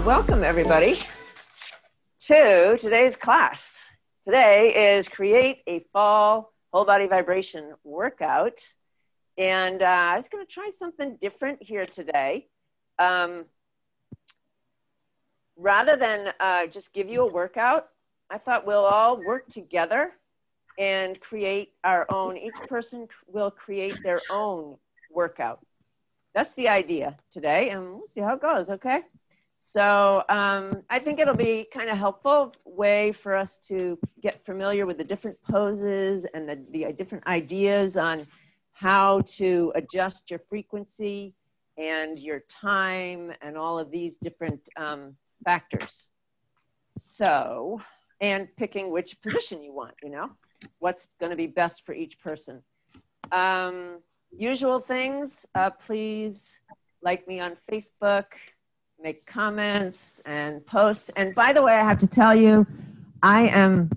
Welcome everybody to today's class. Today is create a fall whole body vibration workout. And I was going to try something different here today. Rather than just give you a workout, I thought we'll all work together and create our own. Each person will create their own workout. That's the idea today, and we'll see how it goes, okay? So I think it'll be kind of helpful way for us to get familiar with the different poses and the different ideas on how to adjust your frequency and your time and all of these different factors. So, and picking which position you want, you know, what's going to be best for each person. Usual things, please like me on Facebook, make comments and posts. And by the way, I have to tell you, I am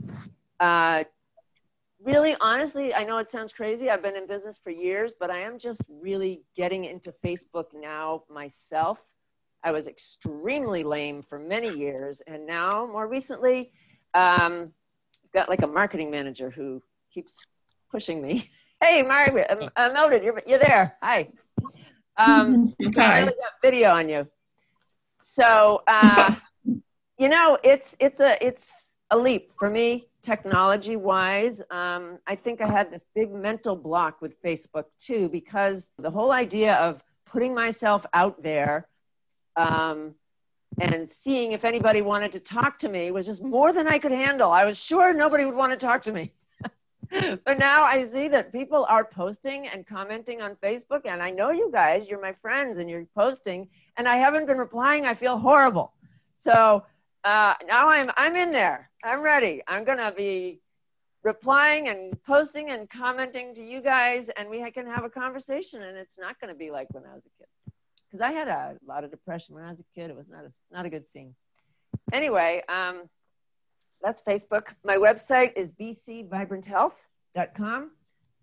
really, honestly, I know it sounds crazy. I've been in business for years, but I am just really getting into Facebook now myself. I was extremely lame for many years. And now, more recently, I've got like a marketing manager who keeps pushing me. Hey, Margaret, Mildred, you're there. Hi. Hi. I really got video on you. So, you know, it's a leap for me, technology-wise. I think I had this big mental block with Facebook, too, because the whole idea of putting myself out there and seeing if anybody wanted to talk to me was just more than I could handle. I was sure nobody would want to talk to me. But now I see that people are posting and commenting on Facebook, and I know you guys, you're my friends, and you're posting, and I haven't been replying. I feel horrible. So now I'm in there. I'm ready. I'm going to be replying and posting and commenting to you guys, and we can have a conversation, and it's not going to be like when I was a kid. Because I had a lot of depression when I was a kid. It was not a good scene. Anyway, that's Facebook. My website is bcvibranthealth.com.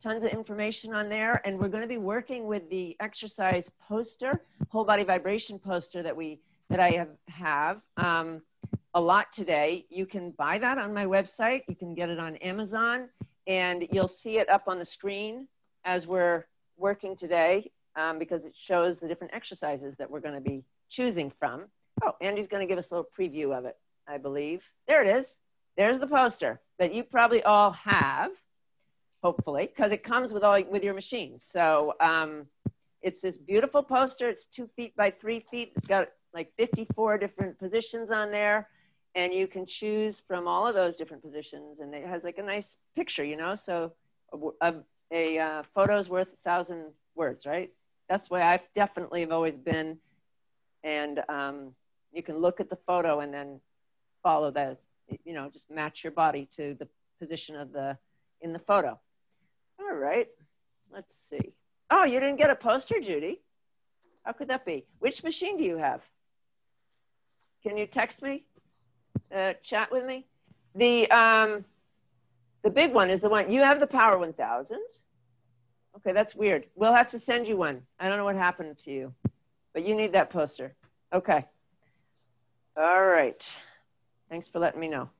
Tons of information on there. And we're going to be working with the exercise poster, whole body vibration poster that I have a lot today. You can buy that on my website. You can get it on Amazon, and you'll see it up on the screen as we're working today because it shows the different exercises that we're going to be choosing from. Oh, Andy's going to give us a little preview of it, I believe. There it is. There's the poster that you probably all have, hopefully, because it comes with your machines. So it's this beautiful poster. It's 2 feet by 3 feet. It's got like 54 different positions on there, and you can choose from all of those different positions. And it has like a nice picture, you know. So a photo's worth 1,000 words, right? That's why I definitely have always been. And you can look at the photo and then follow that. You know, just match your body to the position in the photo. All right, let's see. Oh, you didn't get a poster, Judy? How could that be? Which machine do you have? Can you text me? Chat with me? The big one is the one, you have the Power 1000. Okay, that's weird. We'll have to send you one. I don't know what happened to you, but you need that poster. Okay. All right. Thanks for letting me know.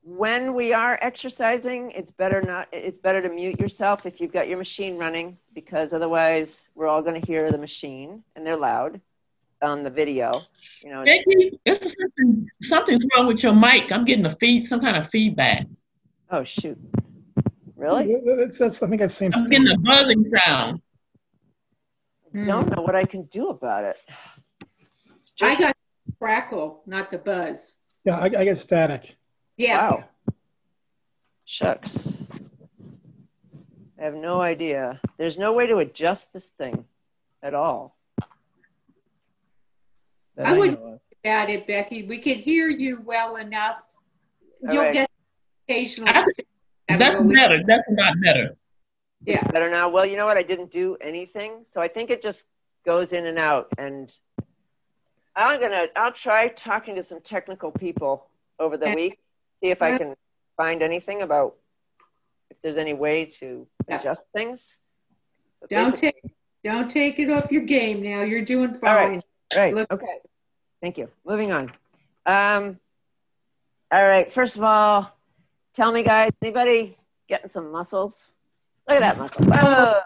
When we are exercising, it's better to mute yourself if you've got your machine running, because otherwise we're all going to hear the machine, and they're loud on the video. You know, Becky, something's wrong with your mic. I'm getting some kind of feedback. Oh shoot! Really? That's I think I've seen. I'm getting a buzzing sound. I don't know what I can do about it. I got crackle, not the buzz. Yeah, I get static. Yeah. Wow. Shucks. I have no idea. There's no way to adjust this thing at all. I wouldn't worry about it, Becky. We could hear you well enough. You'll get occasional. That's better. That's a lot better. Yeah. It's better now. Well, you know what? I didn't do anything. So I think it just goes in and out. And I'll try talking to some technical people over the week, see if I can find anything about if there's any way to adjust things. Don't take it off your game now. You're doing fine. All right. Right. Look- Okay. Thank you. Moving on. All right. First of all, tell me, guys, anybody getting some muscles? Look at that muscle. Whoa.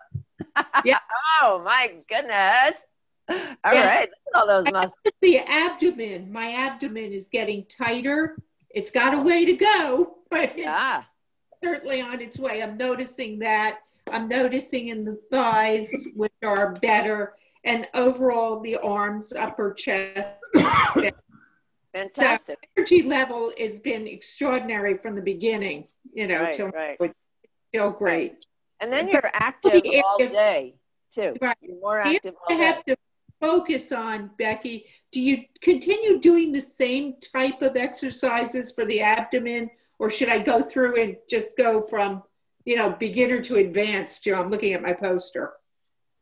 Yeah. Oh, my goodness. All Yes. right. Look at all those muscles. The abdomen, my abdomen is getting tighter. It's got a way to go, but it's Yeah. certainly on its way. I'm noticing that. I'm noticing in the thighs, which are better, and overall the arms, upper chest. Fantastic. The energy level has been extraordinary from the beginning, you know, Right, till right. it's still great. And then But you're active the all areas- day, too. Right. You're more The active area all I day. have to focus on, Becky, do you continue doing the same type of exercises for the abdomen, or should I go through and just go from, you know, beginner to advanced? You know, I'm looking at my poster.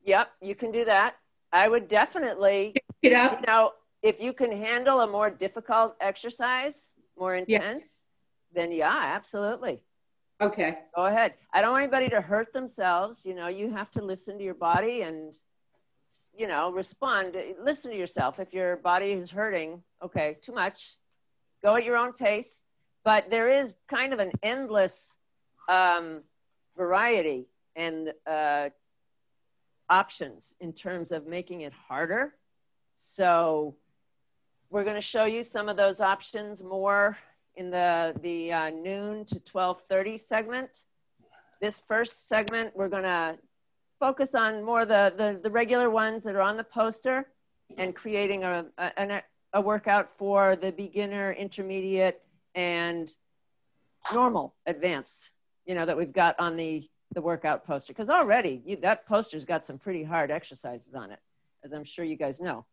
Yep, you can do that. I would definitely, Get up. you know, if you can handle a more difficult exercise, more intense, then yeah, absolutely. Okay. Go ahead. I don't want anybody to hurt themselves. You know, you have to listen to your body and, you know, respond. Listen to yourself. If your body is hurting, okay, too much, go at your own pace. But there is kind of an endless variety and options in terms of making it harder. So we're going to show you some of those options more in the noon to 12:30 segment. This first segment, we're going to focus on more the regular ones that are on the poster and creating a workout for the beginner, intermediate, and normal advanced, you know, that we've got on the workout poster. Because already that poster's got some pretty hard exercises on it, as I'm sure you guys know.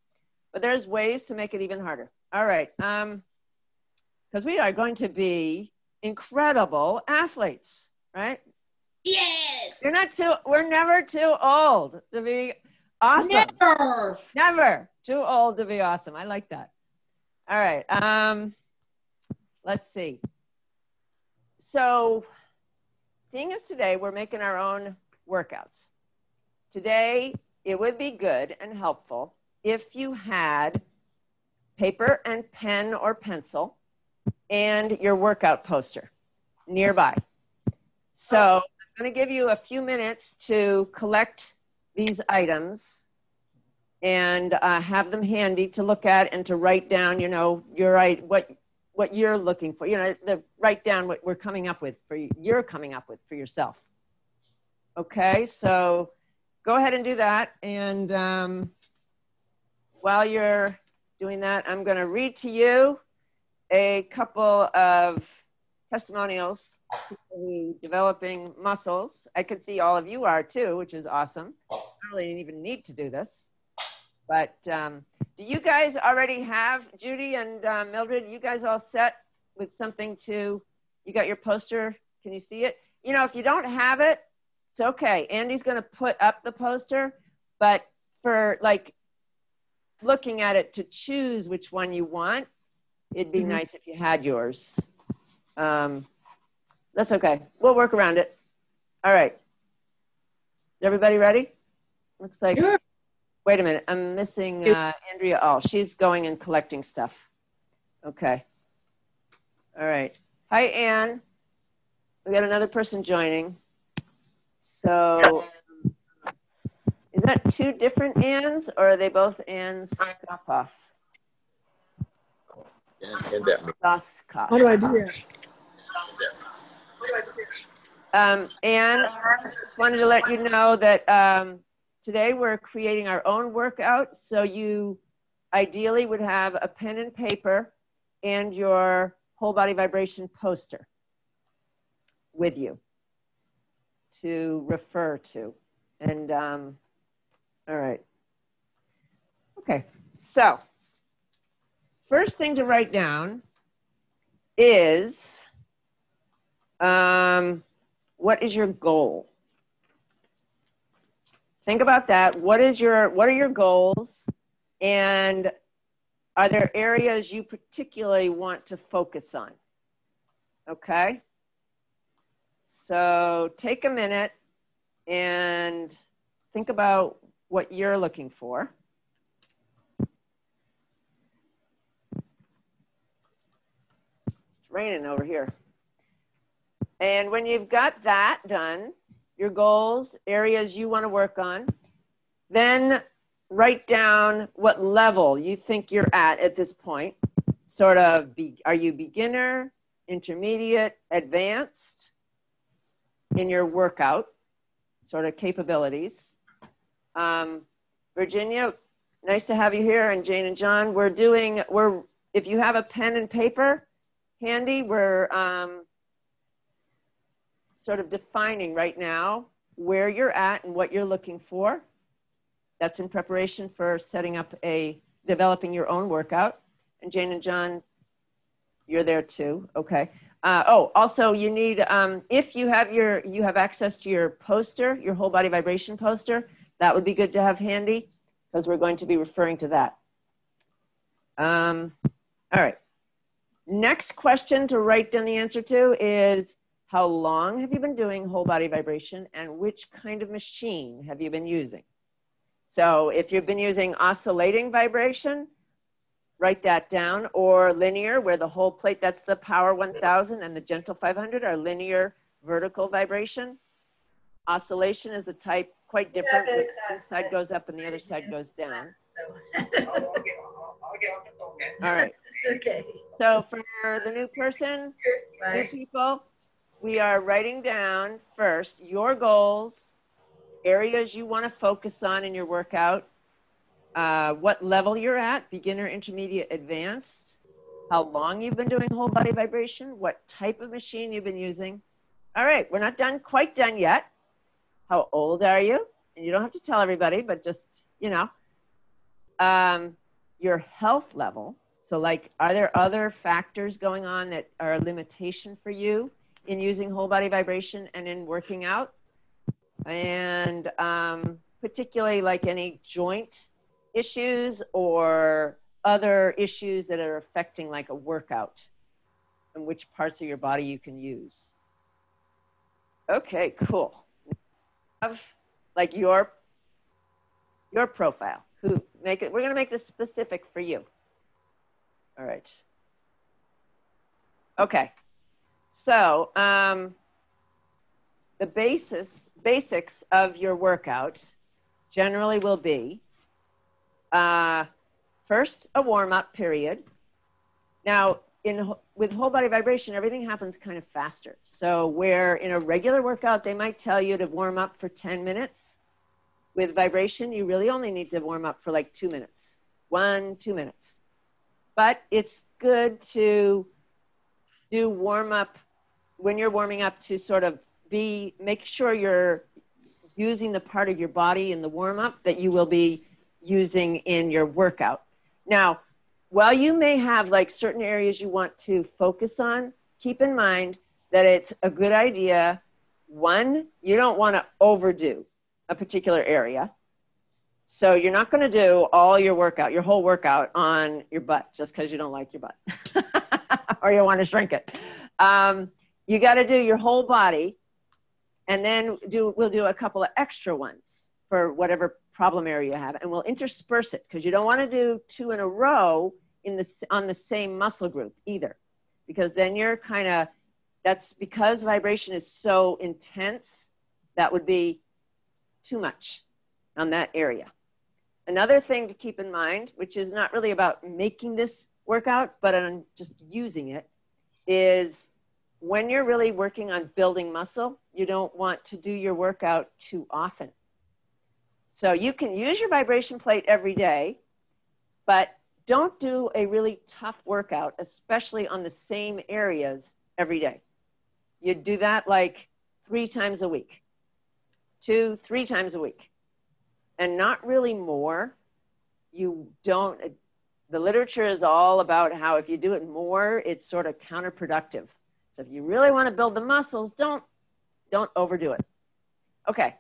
But there's ways to make it even harder. All right. Because we are going to be incredible athletes, right? Yes. We're never too old to be awesome. Never too old to be awesome. I like that. All right. Let's see. So seeing as today we're making our own workouts, today it would be good and helpful if you had paper and pen or pencil and your workout poster nearby. So I'm going to give you a few minutes to collect these items and have them handy to look at and to write down, you know, what you're looking for, you know, write down what you're coming up with for yourself. Okay, so go ahead and do that. And while you're doing that, I'm going to read to you a couple of testimonials, people developing muscles. I can see all of you are too, which is awesome. I really didn't even need to do this. But do you guys already have, Judy and Mildred, you guys all set with something you got your poster? Can you see it? You know, if you don't have it, it's okay. Andy's going to put up the poster, but for like looking at it to choose which one you want, it'd be nice if you had yours. That's okay. We'll work around it. All right. Is everybody ready? Looks like, Sure. Wait a minute. I'm missing Andrea All. She's going and collecting stuff. Okay. All right. Hi, Anne. We got another person joining. So is that two different Anns or are they both Anns Skopoff? Skopoff. How do I do that? And I just wanted to let you know that today we're creating our own workout. So you ideally would have a pen and paper and your whole body vibration poster with you to refer to. And all right. Okay. So first thing to write down is what is your goal? Think about that. What are your goals? And are there areas you particularly want to focus on? Okay. So take a minute and think about what you're looking for. raining over here. And when you've got that done, your goals, areas you want to work on, then write down what level you think you're at this point. Sort of, are you beginner, intermediate, advanced in your workout, sort of capabilities. Virginia, nice to have you here, and Jane and John. If you have a pen and paper handy, we're sort of defining right now where you're at and what you're looking for. That's in preparation for developing your own workout. And Jane and John, you're there too, okay. Also you need, if you have access to your poster, your whole body vibration poster, that would be good to have handy because we're going to be referring to that. All right. Next question to write down the answer to is, how long have you been doing whole body vibration and which kind of machine have you been using? So if you've been using oscillating vibration, write that down, or linear, where the whole plate, that's the Power 1000 and the Gentle 500 are linear vertical vibration. Oscillation is the type quite different. This side goes up and the other side goes down. All right. Okay. So for the new person, new people, we are writing down first your goals, areas you want to focus on in your workout, what level you're at, beginner, intermediate, advanced, how long you've been doing whole body vibration, what type of machine you've been using. All right, we're not quite done yet. How old are you? And you don't have to tell everybody, but just, your health level. So like, are there other factors going on that are a limitation for you in using whole body vibration and in working out? And particularly like any joint issues or other issues that are affecting like a workout and which parts of your body you can use. Okay, cool. Have like your profile. We're going to make this specific for you. All right. Okay. So the basics of your workout generally will be first a warm-up period. Now, with whole body vibration, everything happens kind of faster. So where in a regular workout, they might tell you to warm up for 10 minutes. With vibration, you really only need to warm up for like 2 minutes, 2 minutes. But it's good to do warm up when you're warming up to sort of make sure you're using the part of your body in the warm up that you will be using in your workout. Now, while you may have like certain areas you want to focus on, keep in mind that it's a good idea. One, you don't want to overdo a particular area. So you're not going to do all your workout, your whole workout on your butt just because you don't like your butt or you want to shrink it. You got to do your whole body, and then we'll do a couple of extra ones for whatever problem area you have, and we'll intersperse it because you don't want to do 2 in a row on the same muscle group either, because then you're that's because vibration is so intense, that would be too much on that area. Another thing to keep in mind, which is not really about making this workout, but on just using it, is when you're really working on building muscle, you don't want to do your workout too often. So you can use your vibration plate every day, but don't do a really tough workout, especially on the same areas every day. You do that like 3 times a week, 2-3 times a week, and not really more. The literature is all about how if you do it more, it's sort of counterproductive. So if you really want to build the muscles, don't overdo it. Okay,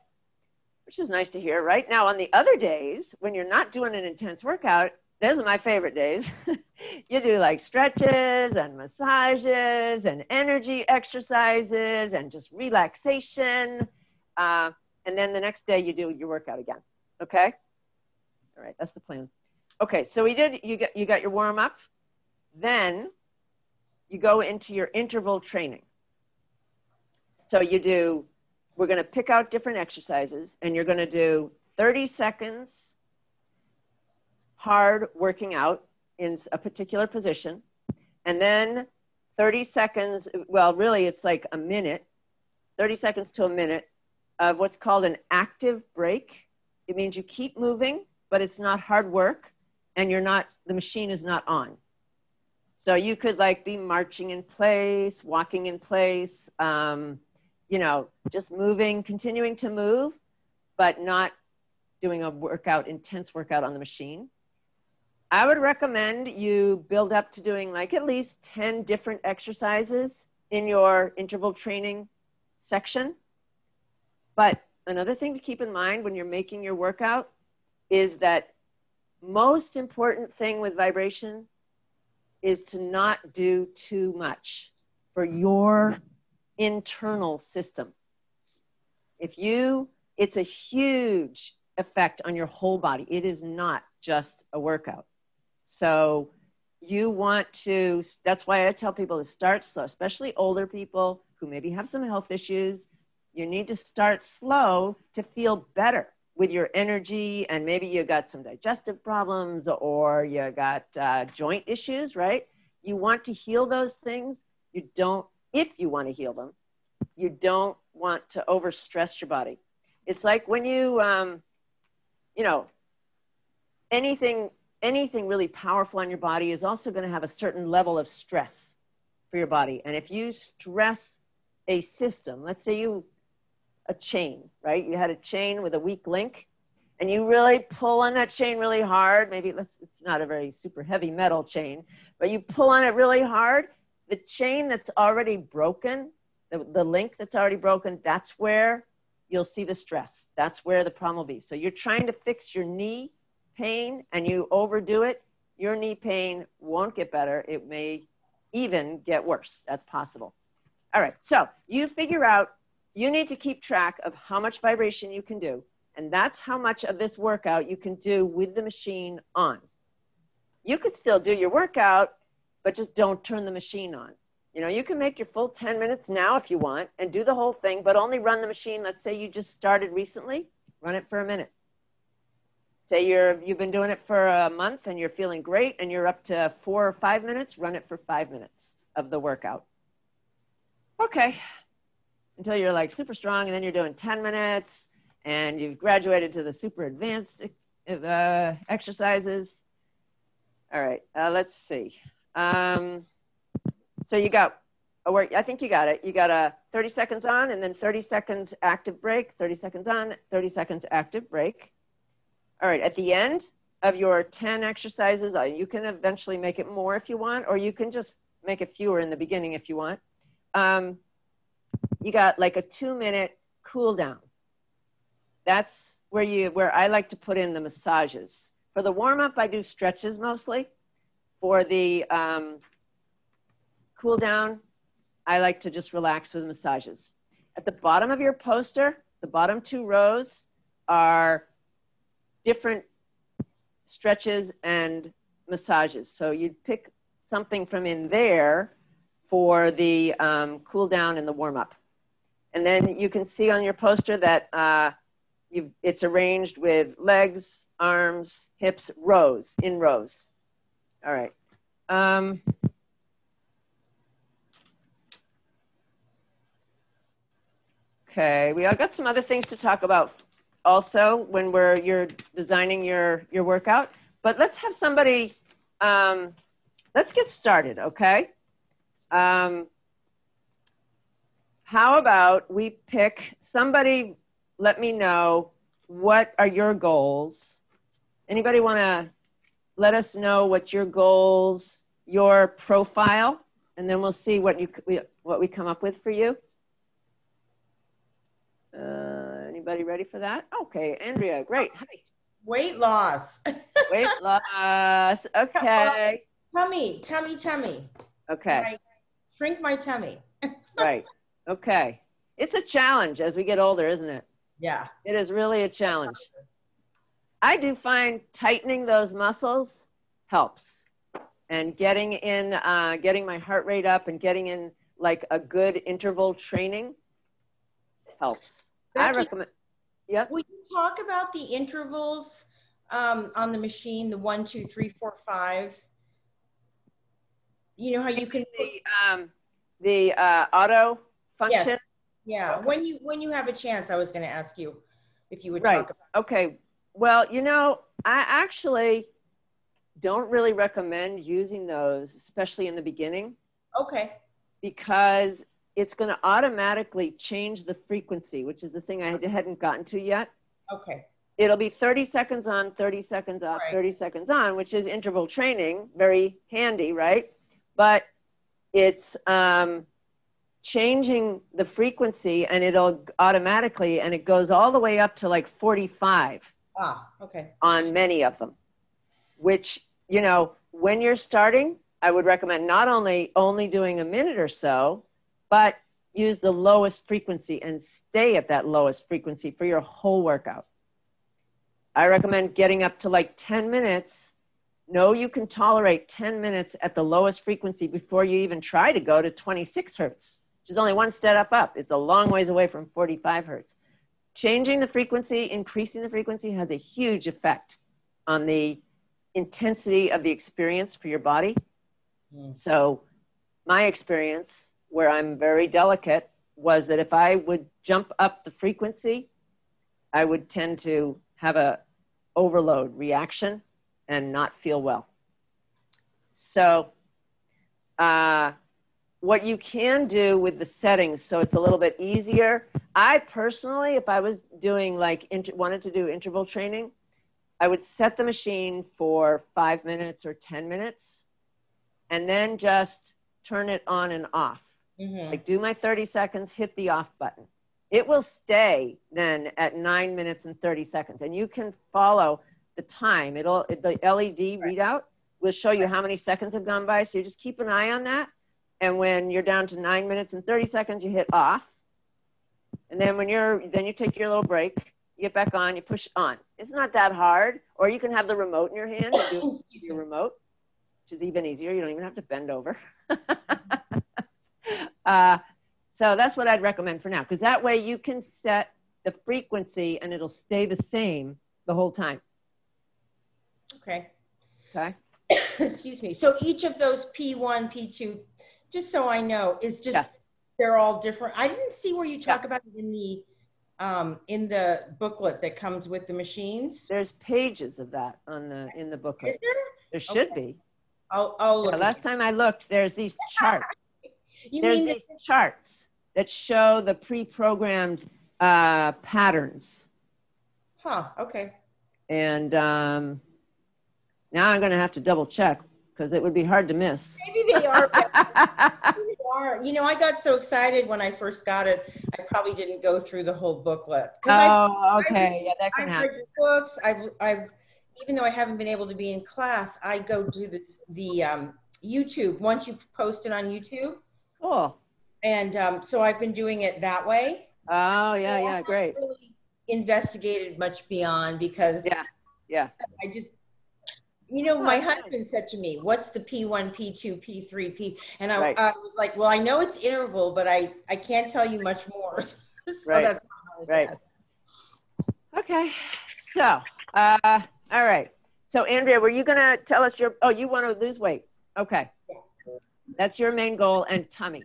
which is nice to hear, right? Now, on the other days, when you're not doing an intense workout, those are my favorite days. You do like stretches and massages and energy exercises and just relaxation. And then the next day you do your workout again. Okay? All right, that's the plan. Okay, so you got your warm up. Then you go into your interval training. So we're going to pick out different exercises, and you're going to do 30 seconds hard working out in a particular position, and then 30 seconds, well, really it's like a minute, 30 seconds to a minute of what's called an active break. It means you keep moving, but it's not hard work, and the machine is not on. So you could like be marching in place, walking in place, just moving, continuing to move, but not doing a intense workout on the machine. I would recommend you build up to doing like at least 10 different exercises in your interval training section. But another thing to keep in mind when you're making your workout is that most important thing with vibration is to not do too much for your internal system. It's a huge effect on your whole body. It is not just a workout. So that's why I tell people to start slow, especially older people who maybe have some health issues. You need to start slow to feel better with your energy, and maybe you got some digestive problems or you got joint issues, right? You want to heal those things. If you want to heal them, you don't want to overstress your body. It's like when anything really powerful on your body is also going to have a certain level of stress for your body. And if you stress a system, let's say a chain, right? You had a chain with a weak link, and you really pull on that chain really hard. Maybe it's not a very super heavy metal chain, but you pull on it really hard. The chain that's already broken, the link that's already broken, that's where you'll see the stress. That's where the problem will be. So you're trying to fix your knee pain and you overdo it, your knee pain won't get better. It may even get worse. That's possible. All right. So you figure out, you need to keep track of how much vibration you can do. And that's how much of this workout you can do with the machine on. You could still do your workout, but just don't turn the machine on. You can make your full 10 minutes now if you want and do the whole thing, but only run the machine. Let's say you just started recently, run it for a minute. Say you've been doing it for a month and you're feeling great and you're up to 4 or 5 minutes, run it for 5 minutes of the workout. Okay. Until you're like super strong, and then you're doing 10 minutes and you've graduated to the super advanced exercises. All right, let's see. So you got I think you got it. You got a 30 seconds on and then 30 seconds active break, 30 seconds on, 30 seconds active break. All right, at the end of your 10 exercises, you can eventually make it more if you want, or you can just make it fewer in the beginning if you want. You got like a 2-minute cool down. That's where I like to put in the massages. For the warm up, I do stretches mostly. For the cool down, I like to just relax with massages. At the bottom of your poster, the bottom 2 rows are different stretches and massages. So you'd pick something from in there for the cool down and the warm up. And then you can see on your poster that it's arranged with legs, arms, hips, rows, in rows. All right. Okay, we all got some other things to talk about also when you're designing your workout, but let's have somebody, let's get started, okay? How about we pick somebody, let me know, what are your goals? Anybody want to let us know what your goals, your profile, and then we'll see what we come up with for you. Anybody ready for that? Okay, Andrea, great. Hi. Weight loss. Weight loss. Okay. Tummy. Okay. Like, shrink my tummy. Right. Okay. It's a challenge as we get older, isn't it? Yeah. It is really a challenge. I do find tightening those muscles helps. and getting my heart rate up and getting in like a good interval training helps. I Becky, recommend. Yep. will you talk about the intervals on the machine, the 1, 2, 3, 4, 5? You know how you can the auto function. Yes. Yeah. Okay. When you have a chance, I was going to ask you if you would Right. talk about. Okay. Well, I actually don't really recommend using those, especially in the beginning. Okay. Because it's going to automatically change the frequency, which is the thing I hadn't gotten to yet. Okay. It'll be 30 seconds on, 30 seconds off, Right. 30 seconds on, which is interval training, very handy, right? But it's changing the frequency, and it'll automatically, and it goes all the way up to like 45 Okay. on many of them, which, when you're starting, I would recommend not only doing a minute or so, but use the lowest frequency and stay at that lowest frequency for your whole workout. I recommend getting up to like 10 minutes. Know you can tolerate 10 minutes at the lowest frequency before you even try to go to 26 hertz, which is only one step up. It's a long ways away from 45 hertz. Changing the frequency, increasing the frequency has a huge effect on the intensity of the experience for your body. So my experience, where I'm very delicate, was that if I would jump up the frequency, I would tend to have a overload reaction and not feel well. So what you can do with the settings, so it's a little bit easier. I personally, if I was doing wanted to do interval training, I would set the machine for 5 minutes or 10 minutes and then just turn it on and off. Mm-hmm. Like do my 30 seconds, hit the off button. It will stay then at 9 minutes and 30 seconds. And you can follow the time. The LED readout will show you how many seconds have gone by. So you just keep an eye on that. And when you're down to 9 minutes and 30 seconds, you hit off. And then then you take your little break, you get back on, you push on. It's not that hard. Or you can have the remote in your hand and do your remote, which is even easier. You don't even have to bend over. So that's what I'd recommend for now, because that way you can set the frequency and it'll stay the same the whole time. Okay. Okay. Excuse me. So each of those P1, P2, just so I know, is just, they're all different. I didn't see where you talk about it in the booklet that comes with the machines. There's pages of that in the booklet. Is there? There should be. I'll look. Last time I looked, there's these charts. There's these charts that show the pre-programmed patterns. Huh, okay. And now I'm going to have to double check because it would be hard to miss. Maybe they are. Maybe they are. I got so excited when I first got it, I probably didn't go through the whole booklet. Okay. That can happen. I've read your books. I've even though I haven't been able to be in class, I go do the YouTube once you post it on YouTube. Cool. And so I've been doing it that way. Oh, yeah, yeah, great. Really investigated much beyond because yeah. I just, my husband said to me, what's the P1, P2, P3, P? And I was like, well, I know it's interval, but I can't tell you much more. So right. Right. Okay. So, all right. So Andrea, were you going to tell us you want to lose weight? Okay. Yeah. That's your main goal, and tummy.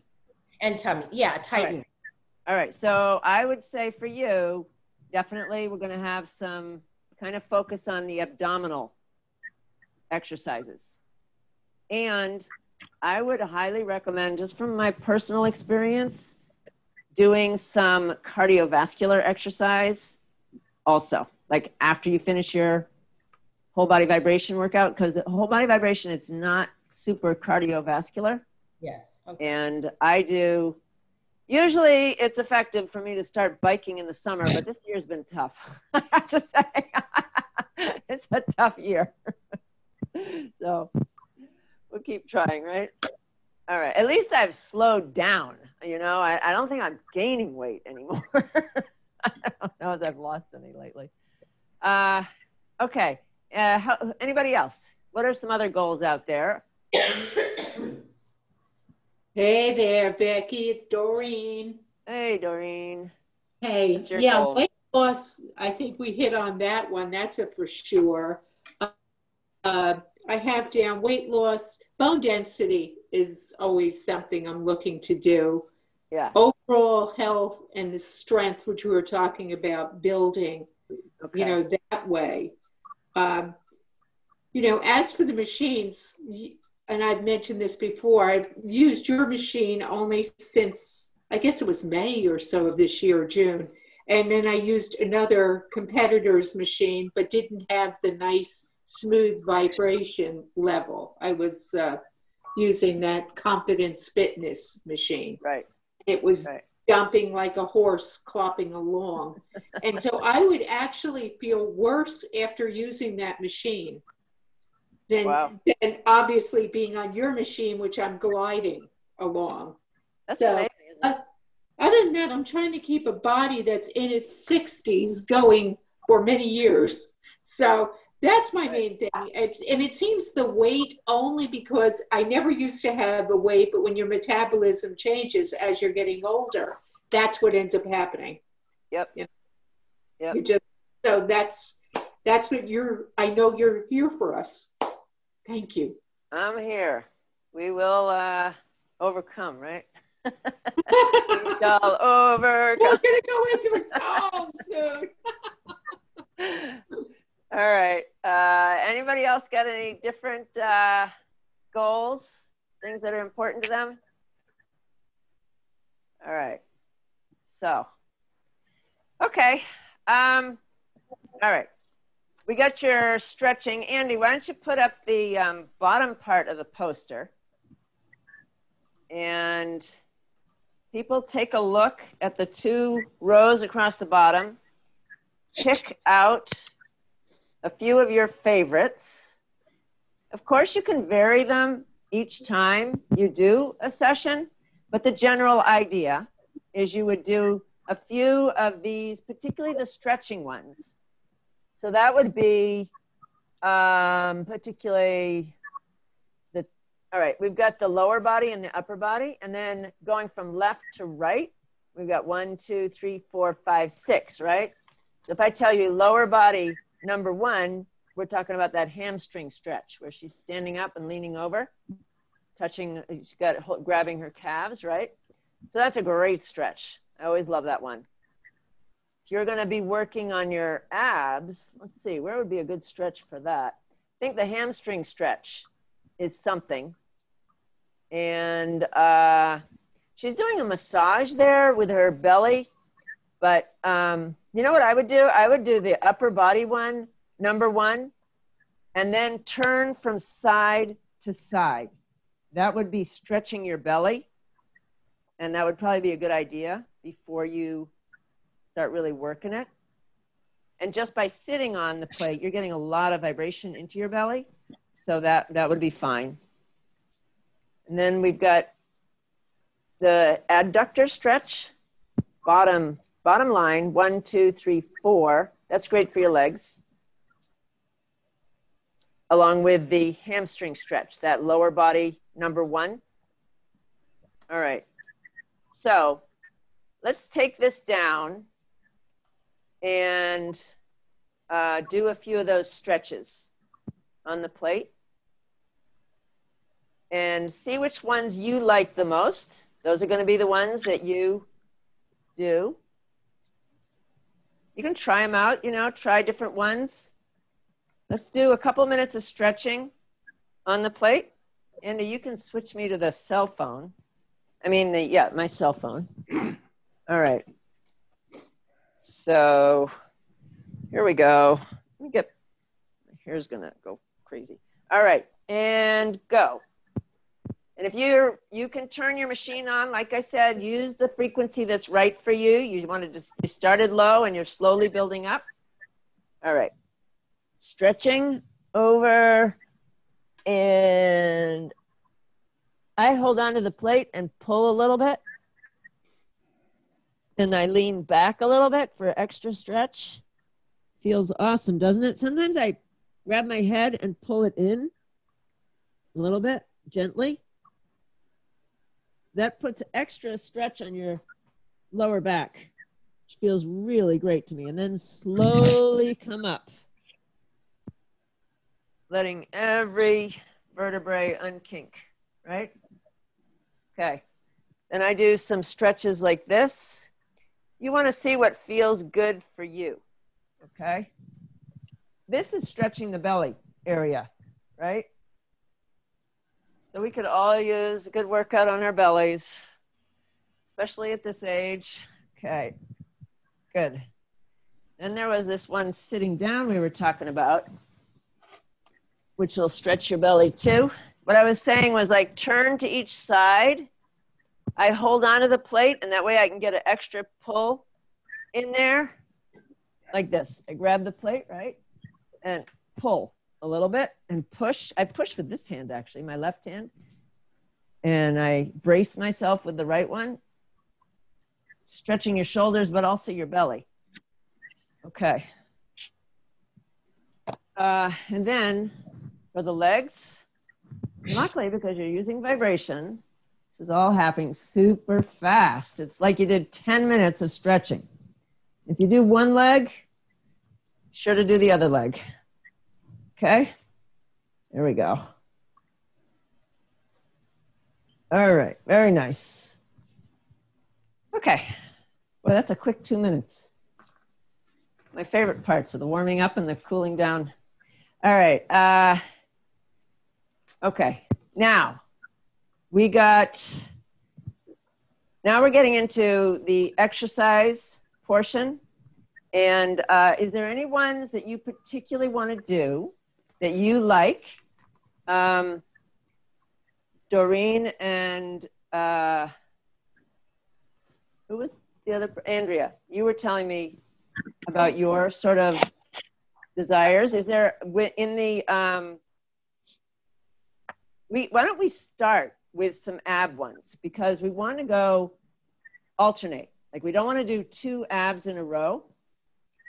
And tummy. Yeah, tighten. All right. So I would say for you, definitely we're going to have some kind of focus on the abdominal exercises. And I would highly recommend, just from my personal experience, doing some cardiovascular exercise also, like after you finish your whole body vibration workout, because the whole body vibration, it's not super cardiovascular. Yes. Okay. And I do, usually it's effective for me to start biking in the summer, but this year's been tough. I have to say, it's a tough year. So we'll keep trying, right? All right. At least I've slowed down. I don't think I'm gaining weight anymore. I don't know if I've lost any lately. Okay. Anybody else? What are some other goals out there? Hey there, Becky. It's Doreen. Hey, Doreen. Hey, What's your yeah, goal? weight loss. I think we hit on that one. That's a for sure. I have down weight loss. Bone density is always something I'm looking to do. Yeah. Overall health and the strength, which we were talking about building, Okay. that way. As for the machines, and I've mentioned this before, I've used your machine only since, I guess it was May or so of this year, June. And then I used another competitor's machine, but didn't have the nice smooth vibration level. I was using that Confidence Fitness machine. Right. It was right. jumping like a horse clopping along. And so I would actually feel worse after using that machine than obviously being on your machine, which I'm gliding along. That's so amazing, isn't it? Other than that, I'm trying to keep a body that's in its 60s going for many years. So that's my main thing. And it seems the weight only because I never used to have a weight, but when your metabolism changes as you're getting older, that's what ends up happening. Yep. Yep. So that's what I know you're here for us. Thank you. I'm here. We will overcome, right? We shall overcome. We're gonna go into a song soon. All right. Anybody else got any different goals, things that are important to them? All right. So, okay. All right. We got your stretching. Andy, why don't you put up the bottom part of the poster? And people take a look at the 2 rows across the bottom. Pick out a few of your favorites. Of course, you can vary them each time you do a session, but the general idea is you would do a few of these, particularly the stretching ones. So that would be particularly all right, we've got the lower body and the upper body, and then going from left to right, we've got 1, 2, 3, 4, 5, 6, right? So if I tell you lower body number 1, we're talking about that hamstring stretch where she's standing up and leaning over, she's got grabbing her calves, right? So that's a great stretch. I always love that one. If you're going to be working on your abs, let's see, where would be a good stretch for that? I think the hamstring stretch is something. And she's doing a massage there with her belly. But you know what I would do? I would do the upper body one, number 1, and then turn from side to side. That would be stretching your belly. And that would probably be a good idea before you start really working it. And just by sitting on the plate, you're getting a lot of vibration into your belly. So that would be fine. And then we've got the adductor stretch, bottom line, 1, 2, 3, 4. That's great for your legs. Along with the hamstring stretch, that lower body, number 1. All right. So let's take this down and do a few of those stretches on the plate. And see which ones you like the most. Those are going to be the ones that you do. You can try them out, try different ones. Let's do a couple minutes of stretching on the plate. Andy, you can switch me to the cell phone. My cell phone. All right. So here we go. Let me get, my hair's going to go crazy. All right, and go. And if you can turn your machine on, like I said, use the frequency that's right for you. You started low and you're slowly building up. All right. Stretching over, and I hold onto the plate and pull a little bit. And I lean back a little bit for extra stretch. Feels awesome, doesn't it? Sometimes I grab my head and pull it in a little bit. gently. That puts extra stretch on your lower back, which feels really great to me. And then slowly come up, letting every vertebrae unkink, right? Okay. Then I do some stretches like this. You want to see what feels good for you, okay? This is stretching the belly area, right? So we could all use a good workout on our bellies, especially at this age. Okay, good. Then there was this one sitting down we were talking about, which will stretch your belly too. What I was saying was like turn to each side. I hold onto the plate and that way I can get an extra pull in there like this. I grab the plate, right? And pull a little bit and push. I push with this hand actually, my left hand. And I brace myself with the right one, stretching your shoulders, but also your belly. Okay. And then for the legs, luckily because you're using vibration, this is all happening super fast. It's like you did 10 minutes of stretching. If you do one leg, sure to do the other leg. Okay, there we go. All right, very nice. Okay, well, that's a quick 2 minutes. My favorite parts of the warming up and the cooling down. All right, okay, now we're getting into the exercise portion. And is there any ones that you particularly want to do that you like? Doreen and who was the other? Andrea, you were telling me about your sort of desires. Is there in the, why don't we start with some ab ones? Because we want to go alternate. Like we don't want to do 2 abs in a row.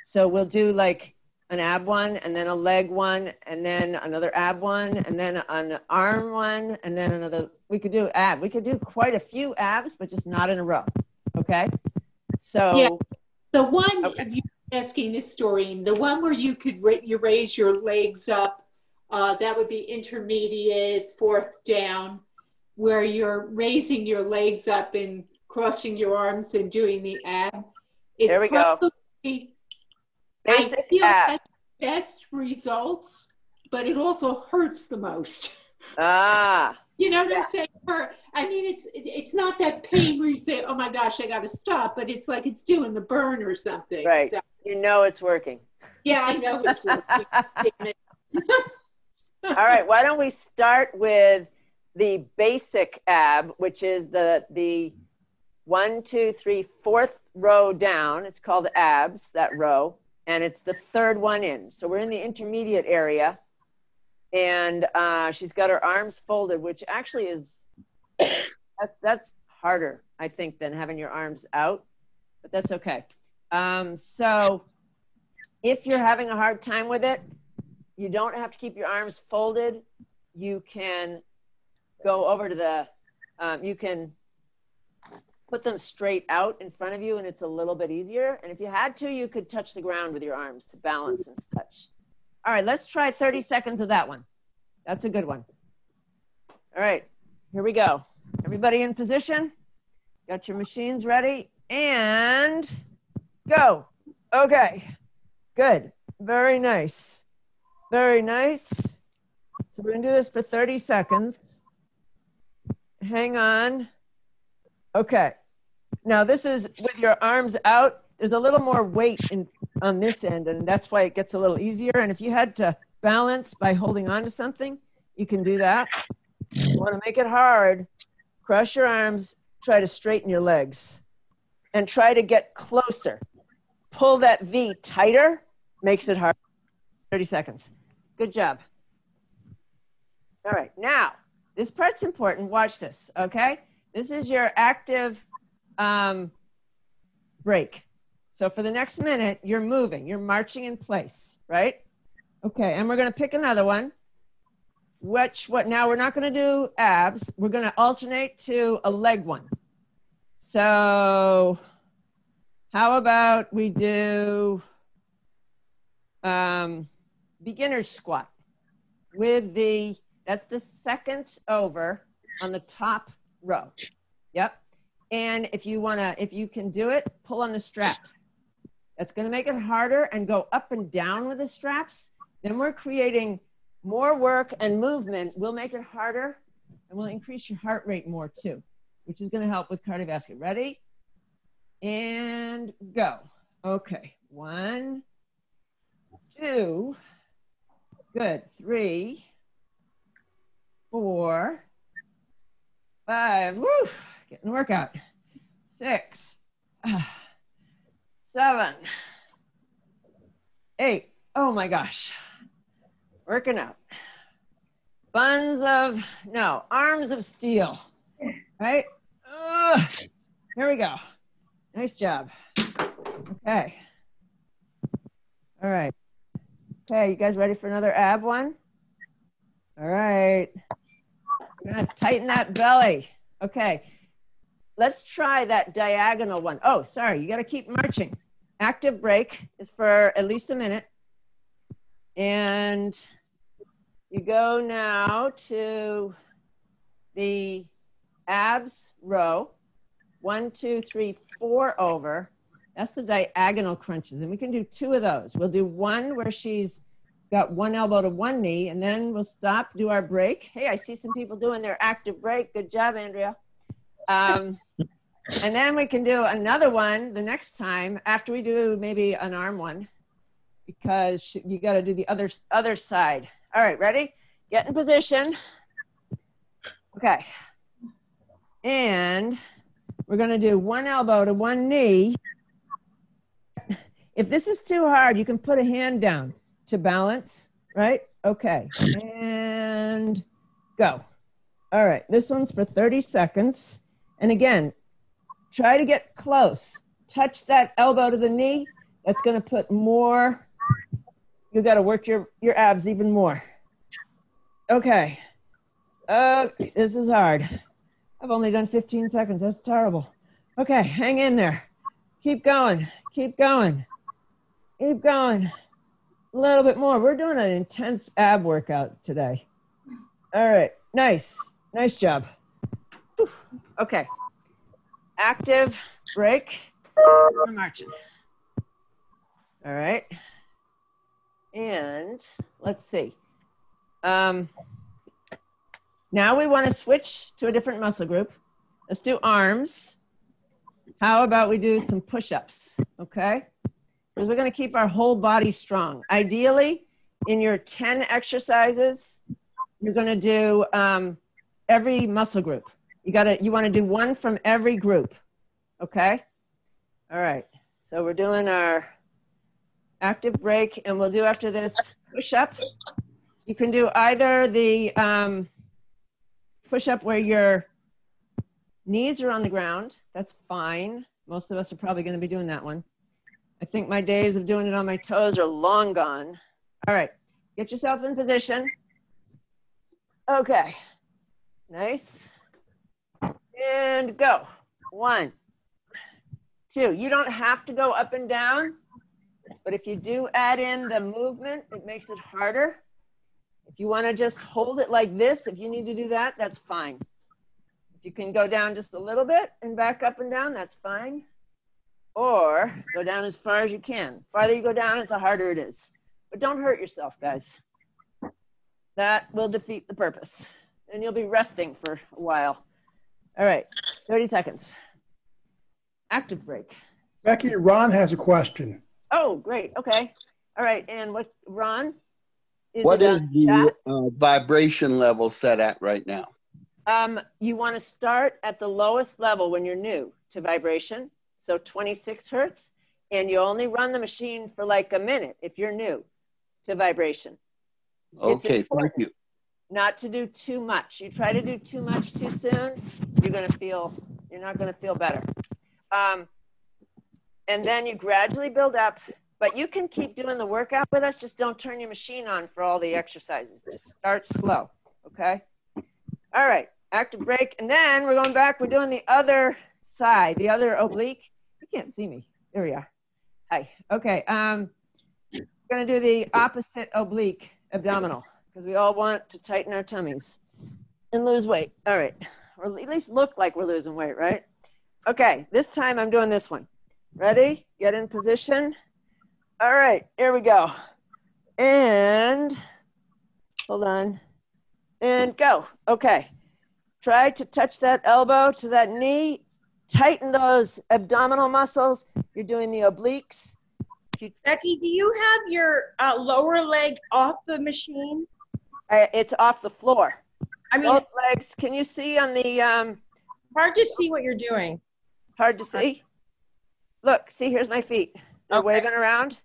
So we'll do like an ab one and then a leg one and then another ab one and then an arm one and then another. We could do ab. We could do quite a few abs, but just not in a row. Okay. So yeah, the one you're asking this, Doreen, the one where you could you raise your legs up, that would be intermediate, 4th down, where you're raising your legs up and crossing your arms and doing the ab. There we go. Basic ab. Best results, but it also hurts the most. Ah. You know what I'm saying? I mean, it's not that pain where you say, "Oh my gosh, I got to stop," but it's like it's doing the burn or something. Right. So, you know it's working. Yeah, I know it's working. All right. Why don't we start with the basic ab, which is the 1, 2, 3, 4th row down. It's called abs, that row. And it's the 3rd one in. So we're in the intermediate area. And she's got her arms folded, which actually is, that's harder, I think, than having your arms out. But that's okay. So if you're having a hard time with it, you don't have to keep your arms folded. You can go over to the, you can put them straight out in front of you and it's a little bit easier. And if you had to, you could touch the ground with your arms to balance and touch. All right, let's try 30 seconds of that one. That's a good one. All right, here we go. Everybody in position? Got your machines ready? And go. Okay, good. Very nice. Very nice. So we're gonna do this for 30 seconds. Hang on. Okay. Now this is with your arms out. There's a little more weight on this end, and that's why it gets a little easier. And if you had to balance by holding on to something, you can do that. If you want to make it hard, cross your arms, try to straighten your legs, and try to get closer. Pull that V tighter, makes it hard. 30 seconds. Good job. All right, now, this part's important. Watch this, okay? This is your active break. So for the next minute, you're moving. You're marching in place, right? Okay, and we're going to pick another one. now we're not going to do abs. We're going to alternate to a leg one. So how about we do beginner's squat with that's the second over on the top row. Yep. And if you can do it, pull on the straps. That's going to make it harder, and go up and down with the straps. Then we're creating more work and movement. Will make it harder, and will increase your heart rate more too, which is going to help with cardiovascular. Ready? And go. Okay. 1, 2, good. 3, 4, 5, woo, getting the workout. 6, 7, 8, oh my gosh, working out. Arms of steel, right? Here we go. Nice job. Okay. All right. Okay, you guys ready for another ab one? All right. We're gonna tighten that belly. Okay. Let's try that diagonal one. Oh, sorry, you gotta keep marching. Active break is for at least a minute. And you go now to the abs row. 1, 2, 3, 4 over. That's the diagonal crunches. And we can do 2 of those. We'll do one where she's got one elbow to one knee, and then we'll stop, do our break. Hey, I see some people doing their active break. Good job, Andrea. And then we can do another one the next time after we do maybe an arm one, because you got to do the other side. All right, ready? Get in position. Okay. And we're going to do one elbow to one knee. If this is too hard, you can put a hand down to balance, right? Okay. And go. All right. This one's for 30 seconds. And again, try to get close. Touch that elbow to the knee. That's going to put more, you got to work your abs even more. Okay. This is hard. I've only done 15 seconds. That's terrible. Okay, hang in there. Keep going. Keep going. Keep going. A little bit more. We're doing an intense ab workout today. All right. Nice. Nice job. Whew. Okay. Active break. We're marching. All right. And let's see. Now we want to switch to a different muscle group. Let's do arms. How about we do some push-ups, okay? Because we're going to keep our whole body strong. Ideally, in your 10 exercises, you're going to do every muscle group. You want to do one from every group, okay? All right. So we're doing our active break, and we'll do after this push-up. You can do either the push-up where your knees are on the ground. That's fine. Most of us are probably going to be doing that one. I think my days of doing it on my toes are long gone. All right. Get yourself in position. Okay. Nice. And go. 1, 2. You don't have to go up and down, but if you do add in the movement, it makes it harder. If you want to just hold it like this, if you need to do that, that's fine. If you can go down just a little bit and back up and down, that's fine. Or go down as far as you can. The farther you go down, the harder it is. But don't hurt yourself, guys. That will defeat the purpose. And you'll be resting for a while. All right, 30 seconds. Active break. Becky, Ron has a question. Oh, great. Okay. All right. And what, Ron? What is the vibration level set at right now? You want to start at the lowest level when you're new to vibration. So 26 hertz. And you only run the machine for like a minute if you're new to vibration. Okay, thank you. Not to do too much. You try to do too much too soon, you're not going to feel better. And then you gradually build up, but you can keep doing the workout with us. Just don't turn your machine on for all the exercises. Just start slow. Okay. All right. Active break. And then we're going back. We're doing the other side, the other oblique. You can't see me. There we are. Hi. Okay. We're going to do the opposite oblique abdominal because we all want to tighten our tummies and lose weight. All right. Or at least look like we're losing weight, right? Okay. This time I'm doing this one. Ready? Get in position. All right. Here we go. And hold on. And go. Okay. Try to touch that elbow to that knee. Tighten those abdominal muscles. You're doing the obliques. Becky, do you have your lower leg off the machine? It's off the floor. I mean, both legs. Can you see on the? Hard to see what you're doing. Hard to see. Look, see, here's my feet. They're waving around.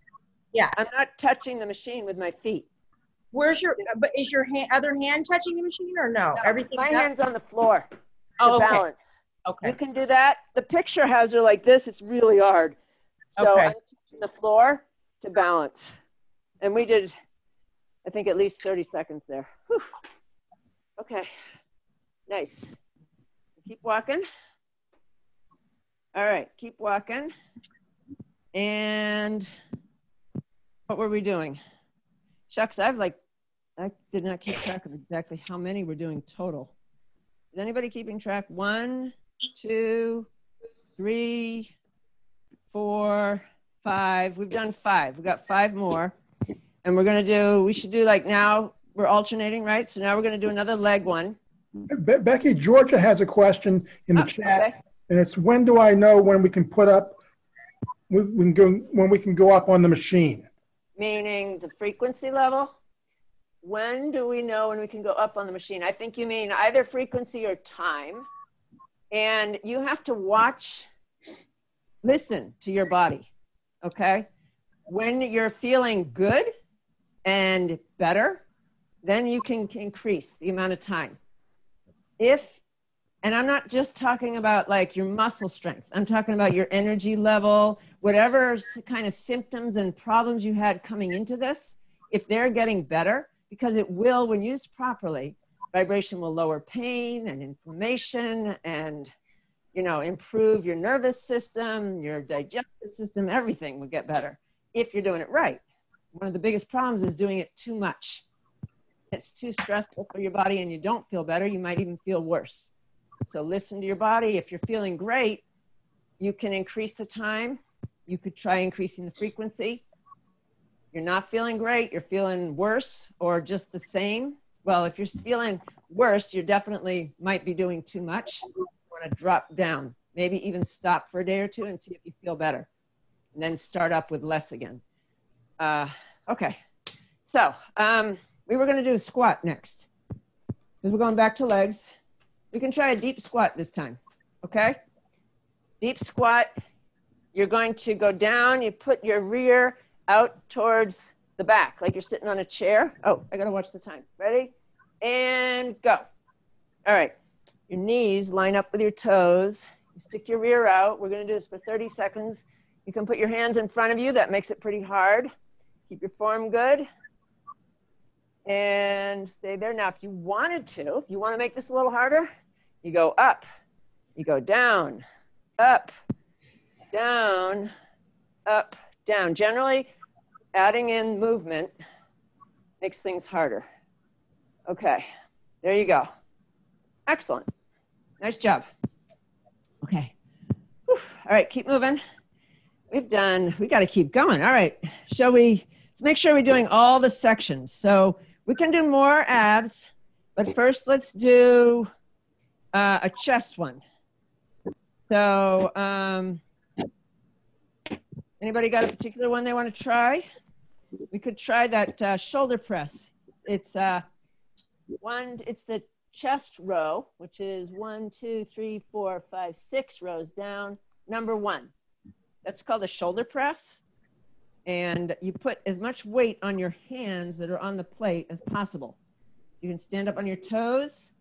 Yeah. I'm not touching the machine with my feet. Where's your? But is your other hand touching the machine or no? No, Everything. my hand's on the floor. Oh, okay. Balance. Okay. You can do that. The picture has her like this. It's really hard. So Okay. I'm touching the floor to balance. And we did, I think, at least 30 seconds there. Whew. Okay. Nice. Keep walking. All right. Keep walking. And what were we doing? Shucks, I did not keep track of exactly how many we're doing total. Is anybody keeping track? 1, 2, 3, 4, 5. We've done 5. We've got 5 more. And we should do like now, we're alternating, right? So now we're going to do another leg one. Becky, Georgia has a question in the chat, okay. and it's when do I know when we can put up, when we can go up on the machine? Meaning the frequency level. When do we know when we can go up on the machine? I think you mean either frequency or time. And you have to listen to your body, okay? When you're feeling good and better, then you can increase the amount of time. And I'm not just talking about like your muscle strength. I'm talking about your energy level, whatever kind of symptoms and problems you had coming into this, if they're getting better, because it will, when used properly, vibration will lower pain and inflammation and, improve your nervous system, your digestive system, everything will get better if you're doing it right. One of the biggest problems is doing it too much. It's too stressful for your body and you don't feel better. You might even feel worse. So listen to your body. If you're feeling great, you can increase the time. You could try increasing the frequency. You're not feeling great, you're feeling worse or just the same. Well, if you're feeling worse, you definitely might be doing too much. You want to drop down, maybe even stop for a day or two and see if you feel better. And then start up with less again. Okay, so we were going to do a squat next. Because we're going back to legs. We can try a deep squat this time, okay? Deep squat, you're going to go down, you put your rear out towards the back, like you're sitting on a chair. Oh, I gotta watch the time. Ready? And go. All right, your knees line up with your toes. You stick your rear out. We're gonna do this for 30 seconds. You can put your hands in front of you. That makes it pretty hard. Keep your form good. And stay there. Now, if you want to make this a little harder, you go up, you go down, up, down, up, down. Generally, adding in movement makes things harder. Okay, there you go. Excellent. Nice job. Okay. Whew. All right, keep moving. We got to keep going. All right, let's make sure we're doing all the sections. So we can do more abs, but first let's do a chest one. So anybody got a particular one they want to try? We could try that shoulder press. It's the chest row, which is 1, 2, 3, 4, 5, 6 rows down. Number 1. That's called a shoulder press. And you put as much weight on your hands that are on the plate as possible. You can stand up on your toes,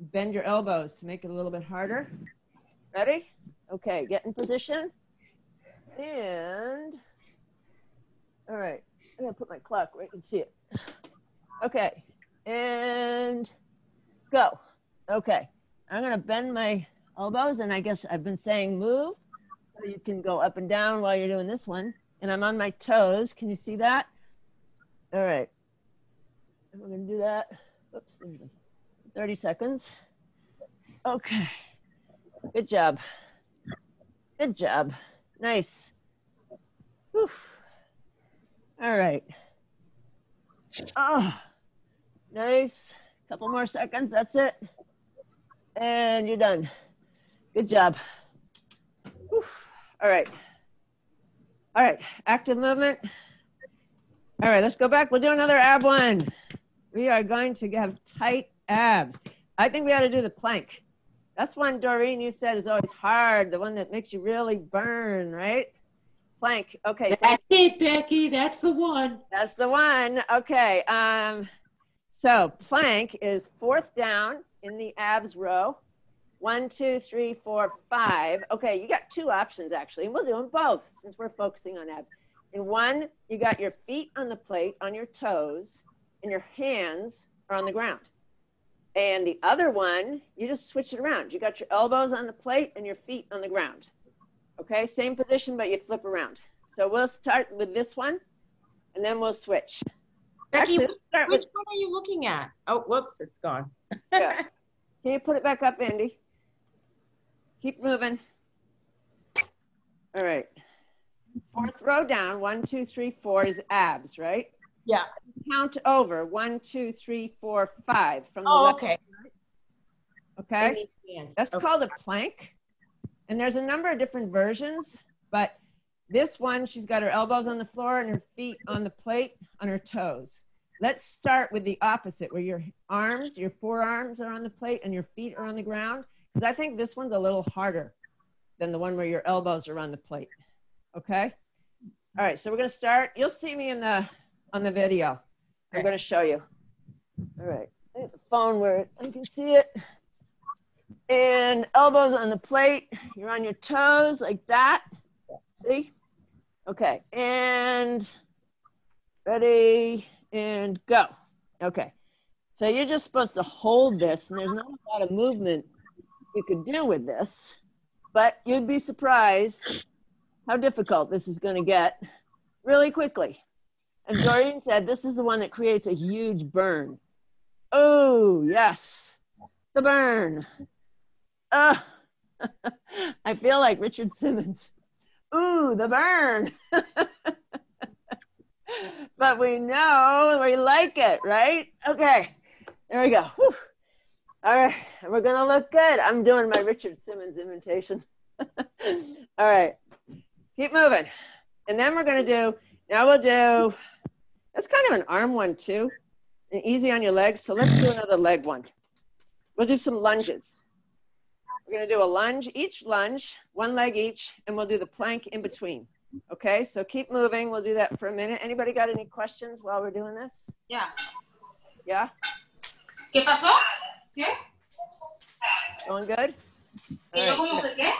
bend your elbows to make it a little bit harder. Ready? Okay, get in position. And, all right, I'm gonna put my clock where you can see it. Okay, and Go. Okay. I'm going to bend my elbows, and I guess I've been saying move. So you can go up and down while you're doing this one. And I'm on my toes. Can you see that? All right. And we're going to do that. Oops. 30 seconds. Okay. Good job. Good job. Nice. Whew. All right. Oh, nice. Couple more seconds. That's it. And you're done. Good job. Whew. All right. All right. Active movement. All right. Let's go back. We'll do another ab one. We are going to have tight abs. I think we ought to do the plank. That's one, Doreen, you said is always hard. The one that makes you really burn, right? Plank. Okay. That's it, Becky. That's the one. That's the one. Okay. So plank is 4th down in the abs row. 1, 2, 3, 4, 5. Okay, you got 2 options actually, and we'll do them both since we're focusing on abs. In one, you got your feet on the plate, on your toes, and your hands are on the ground. And the other one, you just switch it around. You got your elbows on the plate and your feet on the ground. Okay, same position, but you flip around. So we'll start with this one, and then we'll switch. Becky, Actually, which one are you looking at? Oh, whoops, it's gone. Yeah. Can you put it back up, Andy? Keep moving. All right. 4th row down, 1, 2, 3, 4 is abs, right? Yeah. Count over 1, 2, 3, 4, 5 from the Oh, left. okay. Okay. That's okay. called a plank. And there's a number of different versions, but this one, she's got her elbows on the floor and her feet on the plate, on her toes. Let's start with the opposite, where your arms, your forearms are on the plate and your feet are on the ground. Because I think this one's a little harder than the one where your elbows are on the plate. Okay? All right, so we're going to start. You'll see me on the video. I'm going to show you. All right. I have the phone where I can see it. And elbows on the plate. You're on your toes like that. See? Okay. And ready and go. Okay. So you're just supposed to hold this, and there's not a lot of movement you could do with this, but you'd be surprised how difficult this is going to get really quickly. And Doreen said this is the one that creates a huge burn. Oh, yes, the burn. I feel like Richard Simmons. Ooh, the burn. But we know we like it, right? Okay, there we go. Whew. All right, we're gonna look good. I'm doing my Richard Simmons imitation. All right, keep moving. And then we're gonna do, now we'll do, that's kind of an arm one too, and easy on your legs. So let's do another leg one. We'll do some lunges. We're gonna do a lunge, each lunge, one leg each, and we'll do the plank in between. Okay, so keep moving. We'll do that for a minute. Anybody got any questions while we're doing this? Yeah. Yeah? ¿Qué pasó? ¿Qué? Going good? ¿Que yo como que qué?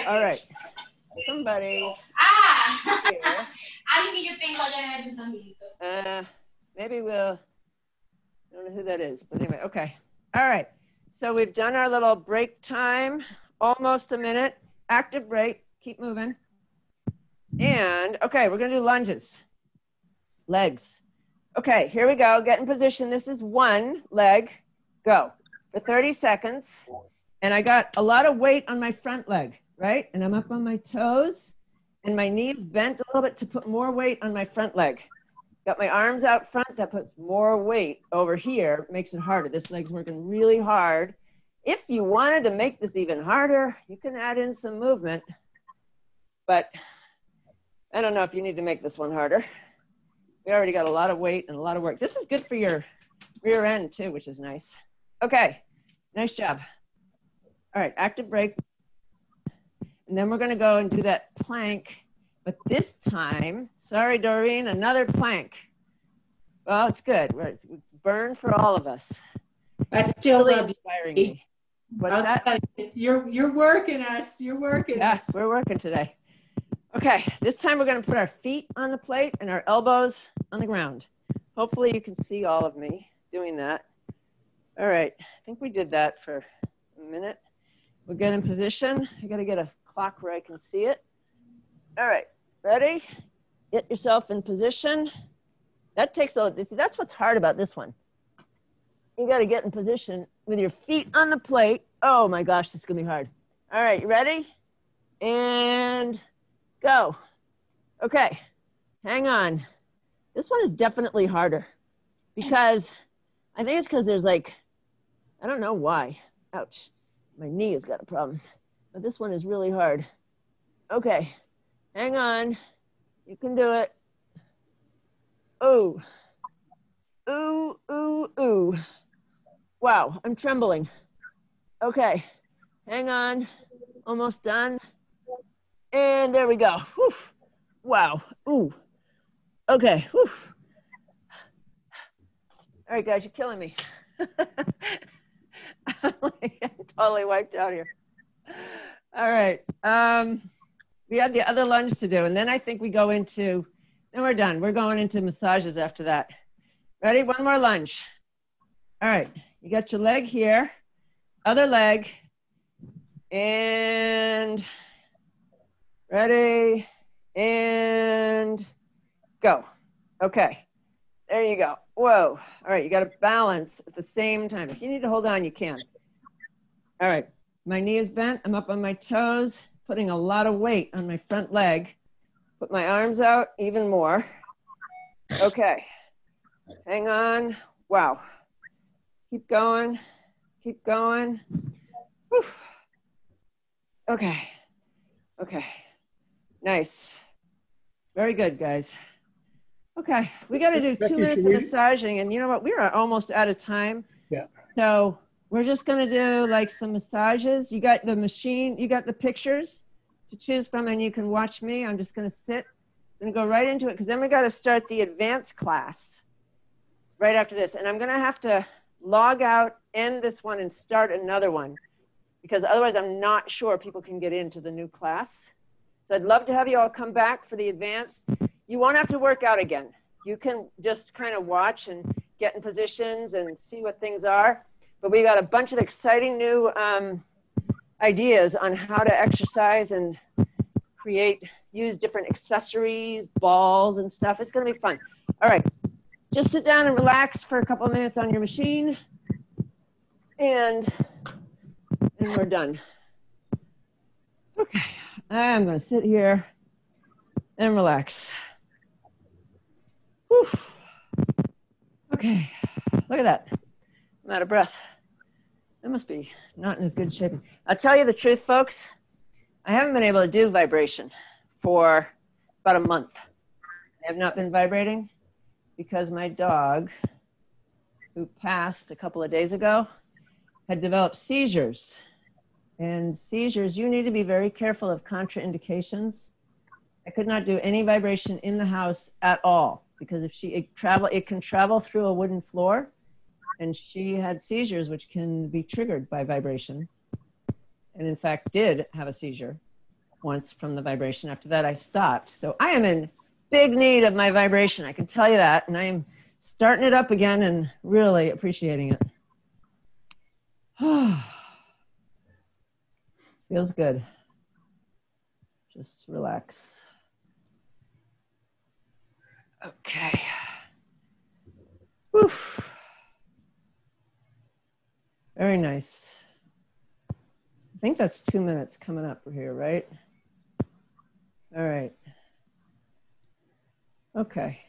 All right. Somebody. Ah! Here. Alguien que yo tengo allá en el pensamiento. Maybe we'll, I don't know who that is, but anyway, okay. All right. So we've done our little break time, almost a minute. Active break. Keep moving. And, okay, we're going to do lunges. Legs. Okay, here we go. Get in position. This is one leg. Go. For 30 seconds. And I got a lot of weight on my front leg, right? And I'm up on my toes. And my knees bent a little bit to put more weight on my front leg. Got my arms out front. That puts more weight over here. Makes it harder. This leg's working really hard. If you wanted to make this even harder, you can add in some movement. But I don't know if you need to make this one harder. We already got a lot of weight and a lot of work. This is good for your rear end too, which is nice. Okay, nice job. All right, active break. And then we're gonna go and do that plank, but this time, sorry, Doreen, another plank. Well, it's good. Burn for all of us. I still Really love inspiring you. me. What's that? You're working us. You're working us. Yeah, we're working today. Okay, this time we're gonna put our feet on the plate and our elbows on the ground. Hopefully you can see all of me doing that. All right, I think we did that for a minute. We'll get in position. I gotta get a clock where I can see it. All right, ready? Get yourself in position. That takes a, see, that's what's hard about this one. You gotta get in position with your feet on the plate. Oh my gosh, this is gonna be hard. All right, you ready? And go. Okay, hang on. This one is definitely harder because I think it's because there's like, I don't know why. Ouch, my knee has got a problem. But this one is really hard. Okay, hang on. You can do it. Ooh, ooh, ooh, ooh. Wow, I'm trembling. Okay, hang on. Almost done. And there we go. Whew. Wow, ooh. Okay, whew. All right, guys, you're killing me. I'm totally wiped out here. All right, we have the other lunge to do, and then I think we go into, then we're done. We're going into massages after that. Ready? One more lunge. All right, you got your leg here, other leg, and ready, and go. Okay, there you go. Whoa. All right, you got to balance at the same time. If you need to hold on, you can. All right, my knee is bent. I'm up on my toes, putting a lot of weight on my front leg. Put my arms out even more. Okay, hang on. Wow. Keep going, keep going. Whew. Okay, okay, nice. Very good, guys. Okay, we got to do Becky, 2 minutes of massaging, and you know what? We are almost out of time. Yeah. So we're just going to do like some massages. You got the machine, you got the pictures to choose from, and you can watch me. I'm just going to sit and go right into it because then we got to start the advanced class right after this. And I'm going to have to log out, end this one, and start another one because otherwise I'm not sure people can get into the new class. So I'd love to have you all come back for the advanced. You won't have to work out again. You can just kind of watch and get in positions and see what things are. But we got a bunch of exciting new ideas on how to exercise and use different accessories, balls and stuff. It's gonna be fun. All right, just sit down and relax for a couple of minutes on your machine and we're done. Okay, I'm gonna sit here and relax. Whew. Okay, look at that. I'm out of breath. That must be not in as good shape. I'll tell you the truth, folks. I haven't been able to do vibration for about a month. I have not been vibrating because my dog, who passed a couple of days ago, had developed seizures. And seizures, you need to be very careful of contraindications. I could not do any vibration in the house at all because if it can travel through a wooden floor, and she had seizures which can be triggered by vibration. And in fact, did have a seizure once from the vibration. After that, I stopped. So I am in big need of my vibration. I can tell you that. And I am starting it up again and really appreciating it. Feels good. Just relax. Okay. Whew. Very nice. I think that's 2 minutes coming up here, right? All right. Okay.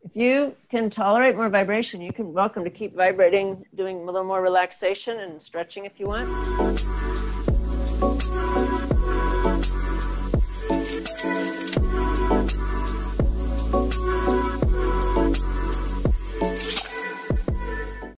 If you can tolerate more vibration, you can welcome to keep vibrating, doing a little more relaxation and stretching if you want.